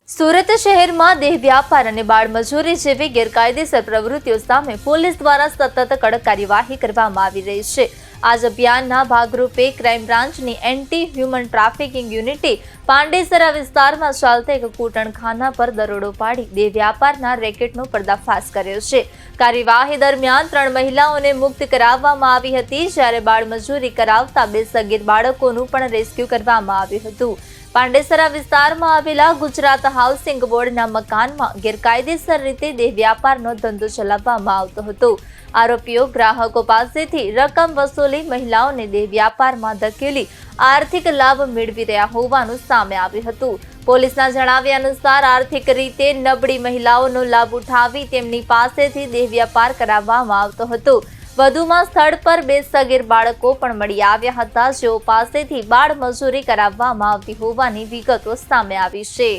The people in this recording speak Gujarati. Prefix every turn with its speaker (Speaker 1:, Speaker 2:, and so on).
Speaker 1: સુરત શહેરમાં દેહ વ્યાપાર અને બાળ મજૂરી જેવી ગેરકાયદેસર પ્રવૃત્તિઓ સામે પોલીસ દ્વારા સતત કડક કાર્યવાહી કરવામાં આવી રહી છે। આજ અભિયાનના ભાગરૂપે ક્રાઇમ બ્રાન્ચની એન્ટી હ્યુમન ટ્રાફિકિંગ યુનિટે પાંડેસરા વિસ્તારમાં ચાલતા એક કૂટણખાના પર દરોડો પાડી દેહ વ્યાપારના રેકેટનો પર્દાફાશ કર્યો છે। કાર્યવાહી દરમિયાન 3 મહિલાઓને મુક્ત કરાવવામાં આવી હતી, જ્યારે બાળ મજૂરી કરાવતા 2 સગીર બાળકોનું પણ રેસ્ક્યુ કરવામાં આવ્યું હતું। પાંડેસરા વિસ્તારમાં આવેલા ગુજરાત હાઉસિંગ બોર્ડના મકાનમાં ગેરકાયદેસર રીતે દેહ વ્યાપારનો ધંધો ચલાવવામાં આવતો હતો। આરોપીઓ ગ્રાહકો પાસેથી રકમ વસૂલી મહિલાઓને દેહ વ્યાપારમાં ધકેલી આર્થિક લાભ મેળવી રહ્યા હોવાનું સામે આવ્યું હતું। પોલીસના જણાવ્યા અનુસાર આર્થિક રીતે નબળી મહિલાઓનો લાભ ઉઠાવી તેમની પાસેથી દેહ વ્યાપાર કરાવવામાં આવતો હતો। વધુમાં સ્થળ પર 2 સગીર બાળકો પણ મળી આવ્યા હતા, જેઓ પાસેથી બાળ મજૂરી કરાવવામાં આવતી હોવાની વિગતો સામે આવી છે।